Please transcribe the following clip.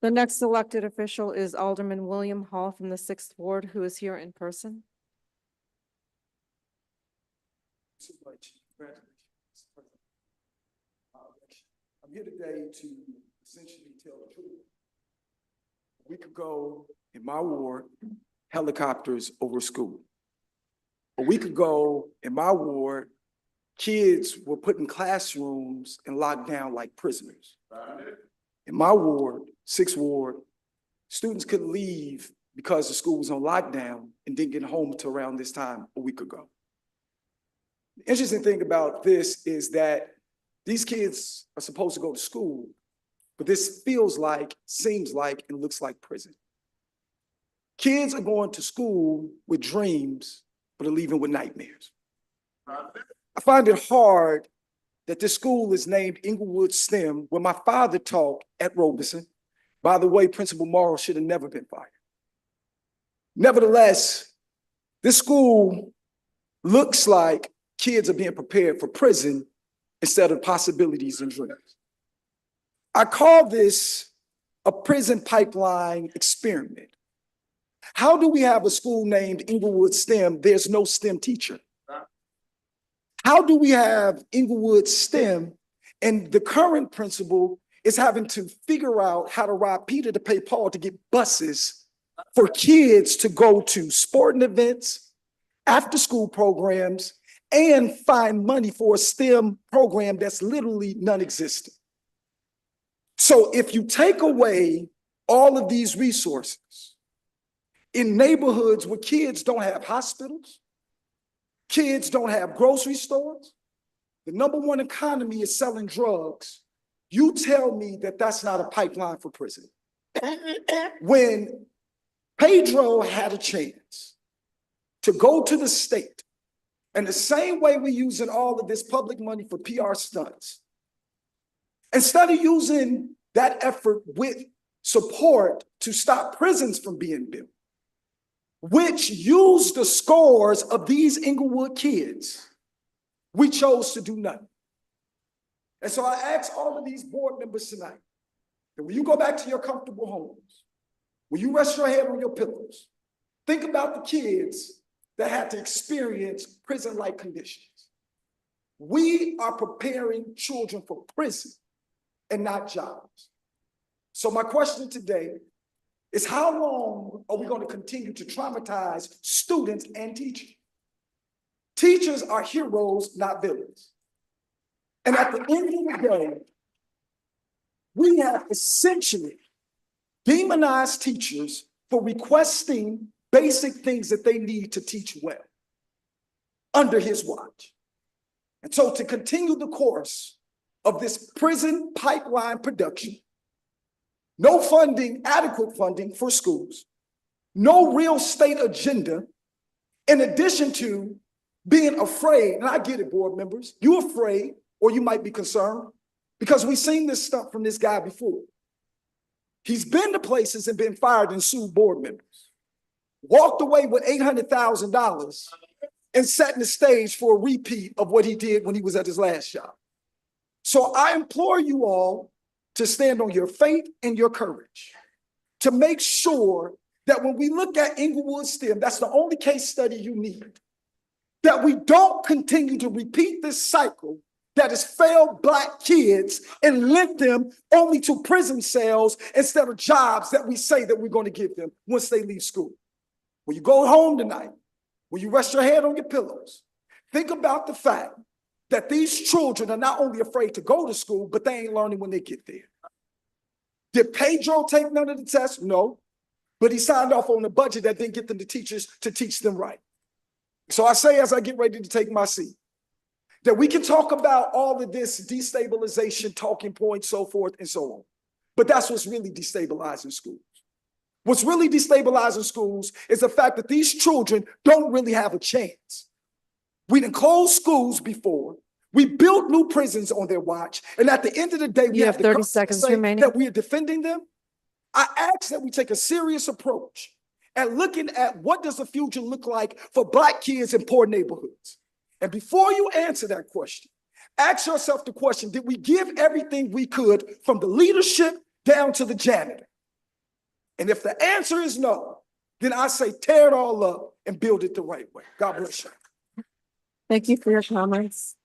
The next elected official is Alderman William Hall from the 6th Ward, who is here in person. I'm here today to essentially tell the truth. A week ago in my ward, helicopters over school. A week ago in my ward, kids were put in classrooms and locked down like prisoners. In my ward, 6th Ward, students couldn't leave because the school was on lockdown and didn't get home until around this time a week ago. The interesting thing about this is that these kids are supposed to go to school, but this feels like, seems like, and looks like prison. Kids are going to school with dreams, but are leaving with nightmares. I find it hard that this school is named Inglewood STEM when my father taught at Robeson. By the way, Principal Morrow should have never been fired. Nevertheless, this school looks like kids are being prepared for prison instead of possibilities and dreams. I call this a prison pipeline experiment. How do we have a school named Inglewood STEM? There's no STEM teacher. How do we have Inglewood STEM and the current principal is having to figure out how to rob Peter to pay Paul to get buses for kids to go to sporting events, after school programs, and find money for a STEM program that's literally non-existent. So if you take away all of these resources in neighborhoods where kids don't have hospitals, kids don't have grocery stores, the #1 economy is selling drugs, you tell me that that's not a pipeline for prison. When Pedro had a chance to go to the state, and the same way we're using all of this public money for PR stunts, instead of using that effort with support to stop prisons from being built, which used the scores of these Inglewood kids, we chose to do nothing. And so I ask all of these board members tonight that when you go back to your comfortable homes, when you rest your head on your pillows, think about the kids that had to experience prison-like conditions. We are preparing children for prison and not jobs. So my question today is, how long are we going to continue to traumatize students and teachers? Teachers are heroes, not villains. And at the end of the day, we have essentially demonized teachers for requesting basic things that they need to teach well under his watch. And so to continue the course of this prison pipeline production, no funding, adequate funding for schools, no real state agenda, in addition to being afraid, and I get it, board members, you're afraid or you might be concerned because we've seen this stuff from this guy before. He's been to places and been fired and sued board members, walked away with $800,000 and set in the stage for a repeat of what he did when he was at his last job. So I implore you all to stand on your faith and your courage to make sure that when we look at Inglewood STEM, that's the only case study you need, that we don't continue to repeat this cycle that has failed Black kids and linked them only to prison cells instead of jobs that we say that we're going to give them once they leave school. When you go home tonight, when you rest your head on your pillows, think about the fact that these children are not only afraid to go to school, but they ain't learning when they get there. Did Pedro take none of the tests? No, but he signed off on a budget that didn't get them the teachers to teach them right. So I say, as I get ready to take my seat, that we can talk about all of this destabilization, talking points, so forth and so on. But that's what's really destabilizing schools. What's really destabilizing schools is the fact that these children don't really have a chance. We done closed schools before. We built new prisons on their watch. And at the end of the day, we have 30 seconds remaining that we are defending them. I ask that we take a serious approach at looking at what does the future look like for Black kids in poor neighborhoods. And before you answer that question, ask yourself the question, did we give everything we could from the leadership down to the janitor? And if the answer is no, then I say tear it all up and build it the right way. God bless you. Thank you for your comments.